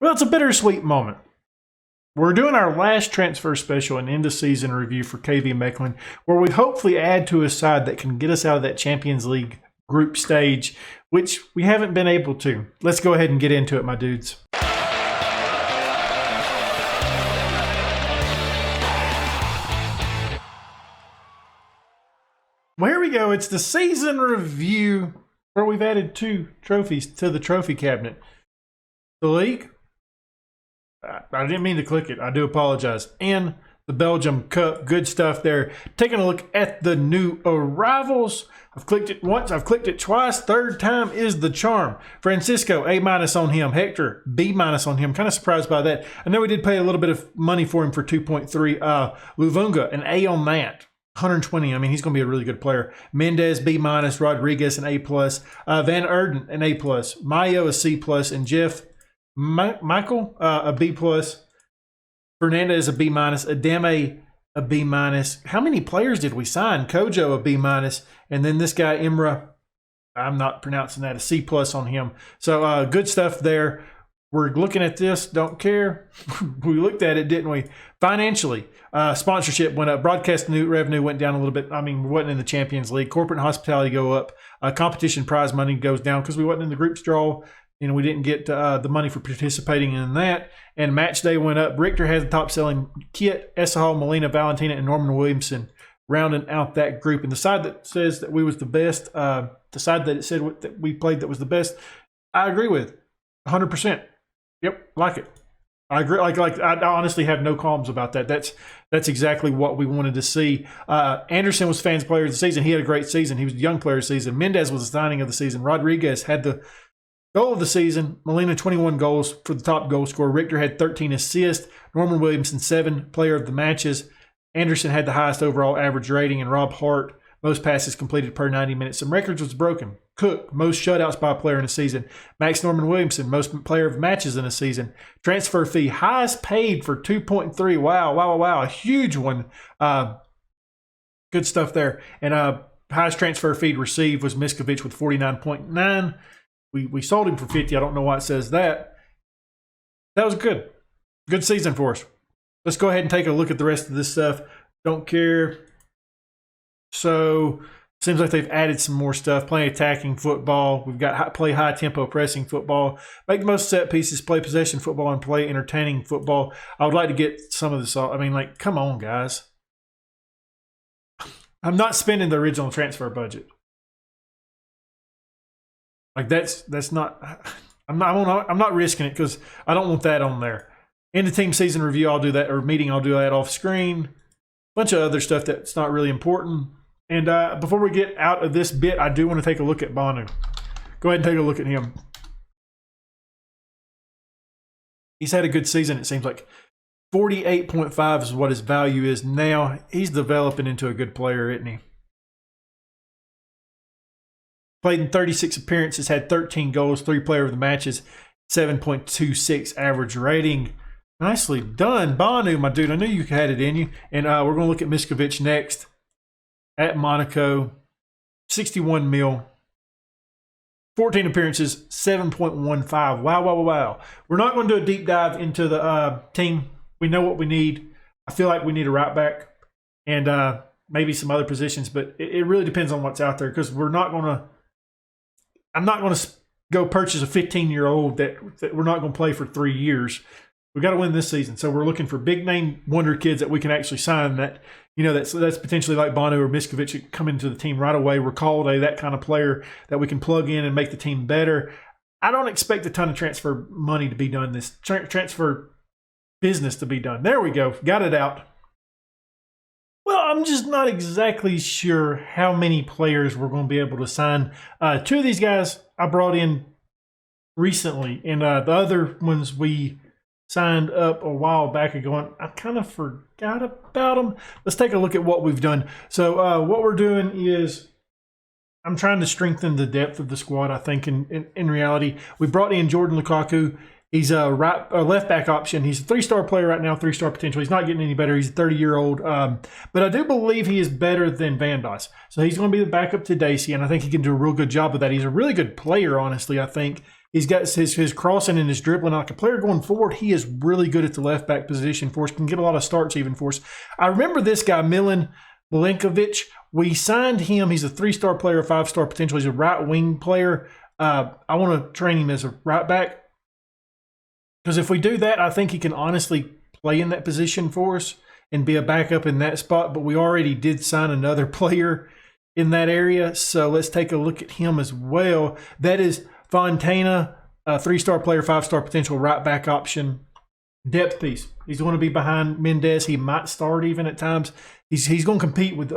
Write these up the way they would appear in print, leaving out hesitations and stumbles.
Well, it's a bittersweet moment. We're doing our last transfer special and end-of-season review for KV Mechelen, where we hopefully add to a side that can get us out of that Champions League group stage, which we haven't been able to. Let's go ahead and get into it, my dudes. Well, here we go. It's the season review where we've added 2 trophies to the trophy cabinet. The league. I didn't mean to click it. I do apologize. And the Belgium Cup. Good stuff there. Taking a look at the new arrivals. I've clicked it once. I've clicked it twice. Third time is the charm. Francisco, A- on him. Hector, B- on him. Kind of surprised by that. I know we did pay a little bit of money for him for 2.3. Luvunga, an A on that. 120. I mean, he's going to be a really good player. Mendez, B-. Rodriguez, an A+. Van Erden, an A+. Mayo, a C+. And Jeff Michael, a B+. Fernandez, a B-. Ademe, a B-. How many players did we sign? Kojo, a B-. And then this guy, Imra, I'm not pronouncing that, a C+ on him. So good stuff there. We're looking at this, don't care. We looked at it, didn't we? Financially, sponsorship went up. Broadcast revenue went down a little bit. I mean, we wasn't in the Champions League. Corporate and hospitality go up. Competition prize money goes down because we wasn't in the group's draw. You know, we didn't get the money for participating in that. And match day went up. Richter had the top selling kit. Esahal, Molina, Valentina, and Norman Williamson rounding out that group. And the side that says that we was the best, the side that it said that we played that was the best, I agree with 100%. Yep, like it. I agree. Like I honestly have no qualms about that. That's exactly what we wanted to see. Anderson was fans player of the season. He had a great season. He was the young player of the season. Mendez was the signing of the season. Rodriguez had the goal of the season. Molina, 21 goals for the top goal scorer. Richter had 13 assists. Norman Williamson, 7 player of the matches. Anderson had the highest overall average rating. And Rob Hart, most passes completed per 90 minutes. Some records was broken. Cook, most shutouts by a player in a season. Max Norman Williamson, most player of matches in a season. Transfer fee, highest paid for 2.3. Wow. A huge one. Good stuff there. And highest transfer fee received was Miskovic with 49.9. We sold him for 50. I don't know why it says that. That was good. Good season for us. Let's go ahead and take a look at the rest of this stuff. Don't care. So, seems like they've added some more stuff. Playing attacking football. We've got play high tempo pressing football. Make the most set pieces. Play possession football and play entertaining football. I would like to get some of this off. I mean, like, come on, guys. I'm not spending the original transfer budget. Like that's not. I'm not risking it because I don't want that on there. End of team season review. I'll do that, or meeting. I'll do that off screen. Bunch of other stuff that's not really important. And before we get out of this bit, I do want to take a look at Banu. Go ahead and take a look at him. He's had a good season, it seems like. 48.5 is what his value is now. He's developing into a good player, isn't he? Played in 36 appearances, had 13 goals, 3 player of the matches, 7.26 average rating. Nicely done, Banu, my dude. I knew you had it in you. And we're going to look at Miskovic next. At Monaco, 61 mil, 14 appearances, 7.15. Wow. We're not going to do a deep dive into the team. We know what we need. I feel like we need a right back and maybe some other positions, but it really depends on what's out there because I'm not going to go purchase a 15-year-old that we're not going to play for 3 years. We got to win this season. So we're looking for big name wonder kids that we can actually sign that, you know, that's potentially like Banu or Miskovic come into the team right away. Recalde, that kind of player that we can plug in and make the team better. I don't expect a ton of transfer money to be done, this transfer business to be done. There we go. Got it out. Well, I'm just not exactly sure how many players we're going to be able to sign. 2 of these guys I brought in recently, and the other ones we signed up a while back ago, and I kind of forgot about them. Let's take a look at what we've done. So what we're doing is I'm trying to strengthen the depth of the squad, I think, in reality. We brought in Jordan Lukaku. He's a left back option. He's a 3-star player right now, 3-star potential. He's not getting any better. He's a 30-year-old. But I do believe he is better than Van Dys. So he's going to be the backup to Dacey, and I think he can do a real good job of that. He's a really good player, honestly, I think. He's got his crossing and his dribbling. Like a player going forward, he is really good at the left back position for us. Can get a lot of starts even for us. I remember this guy, Milan Milenkovic. We signed him. He's a 3-star player, 5-star potential. He's a right wing player. I want to train him as a right back because if we do that, I think he can honestly play in that position for us and be a backup in that spot. But we already did sign another player in that area, so let's take a look at him as well. That is Fontana, a 3-star player, 5-star potential right back option. Depth piece. He's going to be behind Mendez. He might start even at times. He's going to compete with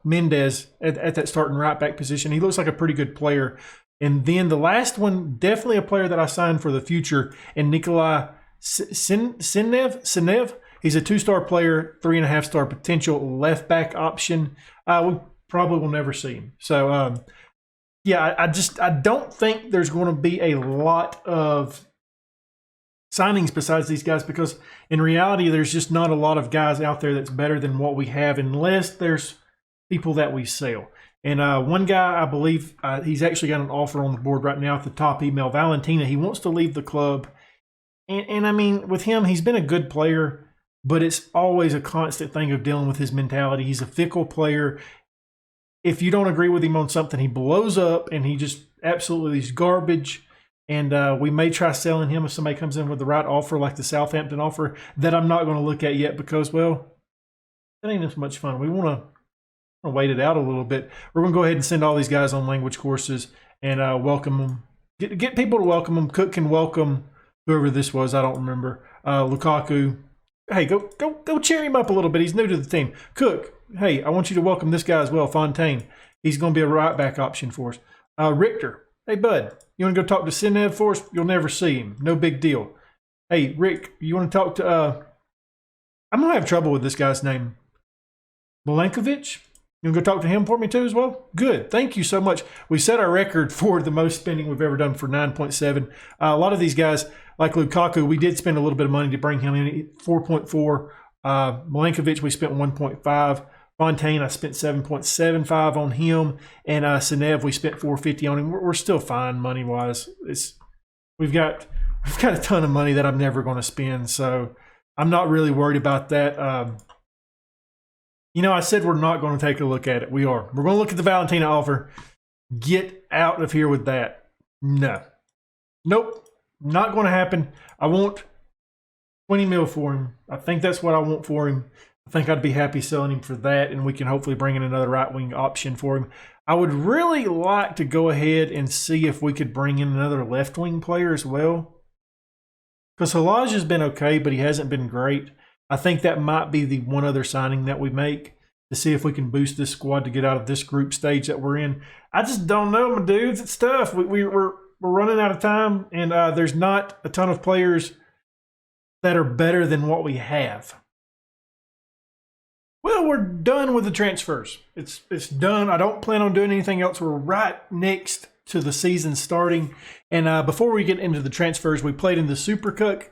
Mendez at that starting right back position. He looks like a pretty good player. And then the last one, definitely a player that I signed for the future, and Nikolai Sinev. He's a 2-star player, 3.5-star potential left back option. We probably will never see him. So, yeah, I don't think there's going to be a lot of signings besides these guys because in reality, there's just not a lot of guys out there that's better than what we have unless there's people that we sell. And one guy, I believe, he's actually got an offer on the board right now at the top email, Valentina. He wants to leave the club. And I mean, with him, he's been a good player, but it's always a constant thing of dealing with his mentality. He's a fickle player. If you don't agree with him on something, he blows up and he just absolutely is garbage. And we may try selling him if somebody comes in with the right offer, like the Southampton offer, that I'm not going to look at yet because, well, that ain't as much fun. We want to wait it out a little bit. We're going to go ahead and send all these guys on language courses and welcome them. Get people to welcome them. Cook can welcome whoever this was. I don't remember. Lukaku. Hey, go cheer him up a little bit. He's new to the team. Cook. Hey, I want you to welcome this guy as well, Fontaine. He's going to be a right back option for us. Richter. Hey, bud, you want to go talk to Sinev for us? You'll never see him. No big deal. Hey, Rick, you want to talk to, I'm going to have trouble with this guy's name. Milenkovic? You want to go talk to him for me too as well? Good. Thank you so much. We set our record for the most spending we've ever done for 9.7. A lot of these guys, like Lukaku, we did spend a little bit of money to bring him in, 4.4. Milenkovic, we spent 1.5. Fontaine, I spent 7.75 on him, and Sinev, we spent 450 on him. We're still fine money wise. We've got a ton of money that I'm never going to spend, so I'm not really worried about that. I said we're not going to take a look at it. We are. We're going to look at the Valentina offer. Get out of here with that. No, nope, not going to happen. I want 20 mil for him. I think that's what I want for him. I think I'd be happy selling him for that, and we can hopefully bring in another right-wing option for him. I would really like to go ahead and see if we could bring in another left-wing player as well. Because Halaj has been okay, but he hasn't been great. I think that might be the one other signing that we make to see if we can boost this squad to get out of this group stage that we're in. I just don't know, my dudes. It's tough. We're running out of time, and there's not a ton of players that are better than what we have. Well, we're done with the transfers. It's done. I don't plan on doing anything else. We're right next to the season starting. And before we get into the transfers, we played in the Super Cup,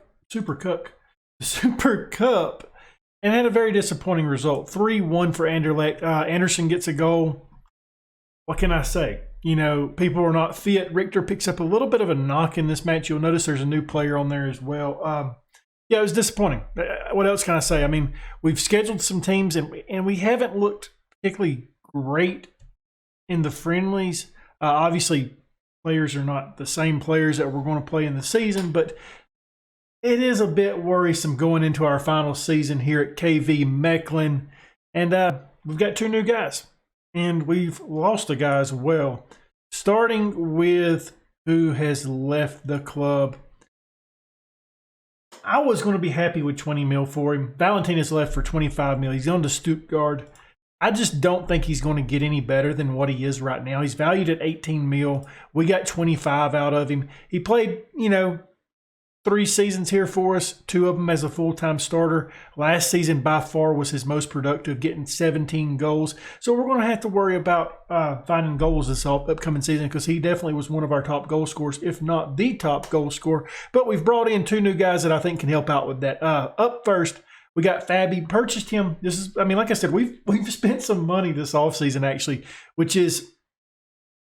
and had a very disappointing result. 3-1 for Anderlecht. Anderson gets a goal. What can I say? People are not fit. Richter picks up a little bit of a knock in this match. You'll notice there's a new player on there as well. Yeah, it was disappointing. What else can I say? I mean, we've scheduled some teams, and we haven't looked particularly great in the friendlies. Obviously, players are not the same players that we're going to play in the season, but it is a bit worrisome going into our final season here at KV Mechelen. And we've got 2 new guys, and we've lost a guy as well. Starting with who has left the club. I was going to be happy with 20 mil for him. Valentina's left for 25 mil. He's on to Stuttgart. I just don't think he's going to get any better than what he is right now. He's valued at 18 mil. We got 25 out of him. He played, 3 seasons here for us, 2 of them as a full-time starter. Last season by far was his most productive, getting 17 goals. So we're going to have to worry about finding goals this upcoming season because he definitely was one of our top goal scorers, if not the top goal scorer. But we've brought in 2 new guys that I think can help out with that. Up first, we got Fabi. Purchased him. Like I said, we've spent some money this offseason actually, which is,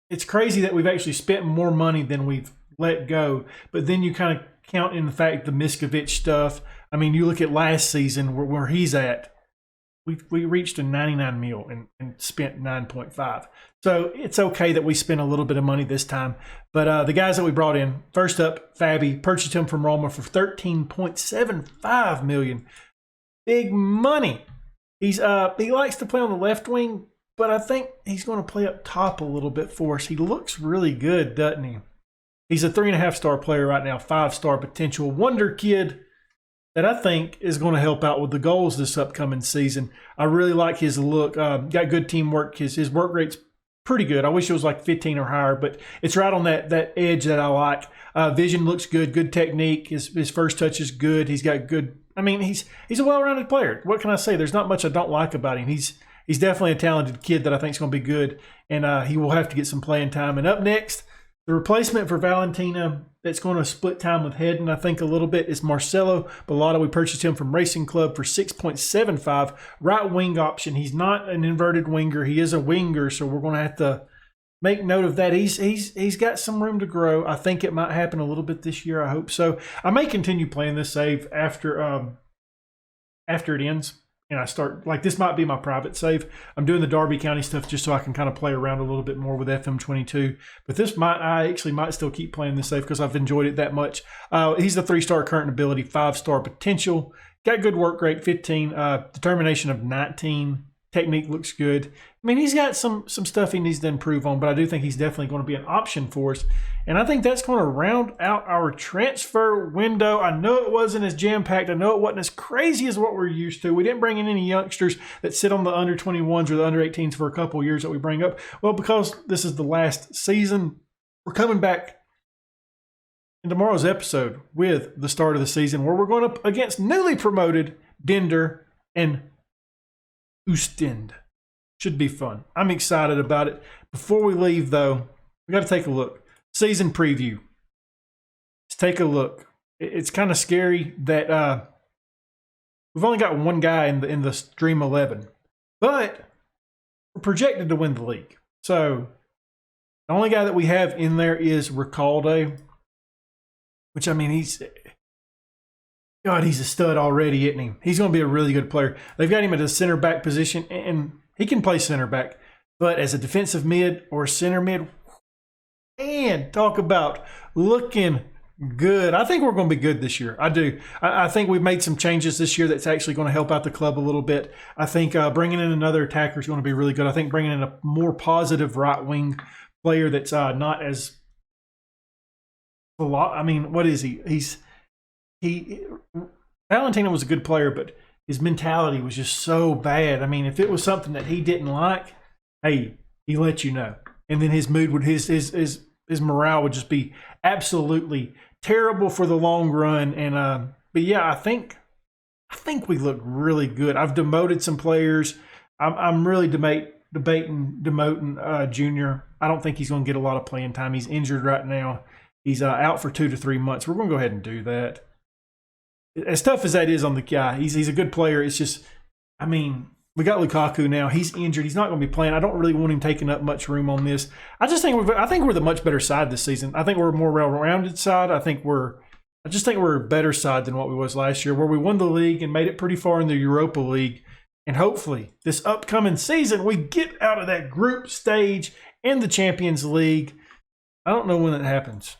it's crazy that we've actually spent more money than we've let go. But then you kind of count in the fact the Miskovic stuff. I mean, you look at last season where he's at. We reached a 99 mil and spent 9.5. So it's okay that we spent a little bit of money this time. But the guys that we brought in, first up, Fabi, purchased him from Roma for 13.75 million. Big money. He likes to play on the left wing, but I think he's going to play up top a little bit for us. He looks really good, doesn't he? He's a 3.5-star player right now, 5-star potential, wonder kid that I think is going to help out with the goals this upcoming season. I really like his look. Got good teamwork. His work rate's pretty good. I wish it was like 15 or higher, but it's right on that edge that I like. Vision looks good. Good technique. His first touch is good. He's got good. I mean, he's a well-rounded player. What can I say? There's not much I don't like about him. He's definitely a talented kid that I think is going to be good, and he will have to get some playing time. And up next, the replacement for Valentina that's going to split time with Hedden, I think, a little bit, is Marcelo Balada. We purchased him from Racing Club for 6.75. Right wing option. He's not an inverted winger. He is a winger, so we're going to have to make note of that. He's got some room to grow. I think it might happen a little bit this year. I hope so. I may continue playing this save after it ends. And I start, like, this might be my private save. I'm doing the Derby County stuff just so I can kind of play around a little bit more with FM22. But I actually might still keep playing this save because I've enjoyed it that much. He's the 3-star current ability, 5-star potential. Got good work rate, 15. Determination of 19. Technique looks good. I mean, he's got some stuff he needs to improve on, but I do think he's definitely going to be an option for us. And I think that's going to round out our transfer window. I know it wasn't as jam-packed. I know it wasn't as crazy as what we're used to. We didn't bring in any youngsters that sit on the under-21s or the under-18s for a couple of years that we bring up. Well, because this is the last season, we're coming back in tomorrow's episode with the start of the season where we're going up against newly promoted Dender and Oostend. Should be fun. I'm excited about it. Before we leave, though, we got to take a look. Season preview. Let's take a look. It's kind of scary that we've only got one guy in the Dream 11, but we're projected to win the league. So the only guy that we have in there is Recalde, which, I mean, he's a stud already, isn't he? He's going to be a really good player. They've got him at a center back position, and he can play center back. But as a defensive mid or center mid, and talk about looking good. I think we're going to be good this year. I do. I think we've made some changes this year that's actually going to help out the club a little bit. I think bringing in another attacker is going to be really good. I think bringing in a more positive right wing player that's not as a lot. I mean, what is he? Valentina was a good player, but his mentality was just so bad. I mean, if it was something that he didn't like, hey, he let you know. And then his mood would his morale would just be absolutely terrible for the long run. And but yeah, I think we look really good. I've demoted some players. I'm really debating demoting Junior. I don't think he's going to get a lot of playing time. He's injured right now. He's out for 2 to 3 months. We're going to go ahead and do that. As tough as that is on the guy, he's a good player. It's just, I mean, we got Lukaku now. He's injured. He's not going to be playing. I don't really want him taking up much room on this. I think we're the much better side this season. I think we're a more well-rounded side. I just think we're a better side than what we was last year, where we won the league and made it pretty far in the Europa League. And hopefully, this upcoming season, we get out of that group stage in the Champions League. I don't know when that happens.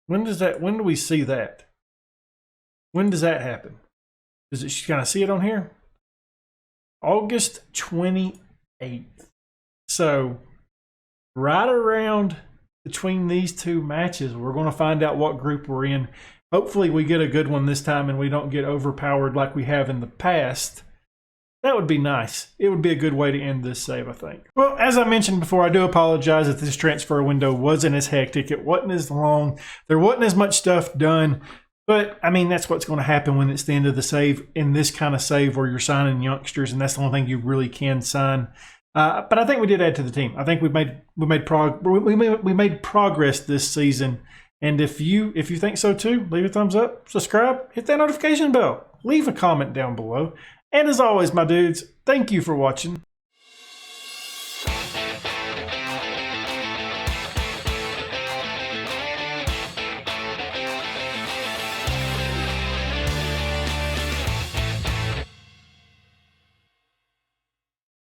When do we see that? When does that happen? Can I see it on here? August 28th. So right around between these two matches, we're going to find out what group we're in. Hopefully we get a good one this time and we don't get overpowered like we have in the past. That would be nice. It would be a good way to end this save, I think. Well, as I mentioned before, I do apologize that this transfer window wasn't as hectic. It wasn't as long. There wasn't as much stuff done. But, I mean, that's what's going to happen when it's the end of the save, in this kind of save where you're signing youngsters, and that's the only thing you really can sign. But I think we did add to the team. I think we made progress this season. And if you think so too, leave a thumbs up, subscribe, hit that notification bell, leave a comment down below. And as always, my dudes, thank you for watching.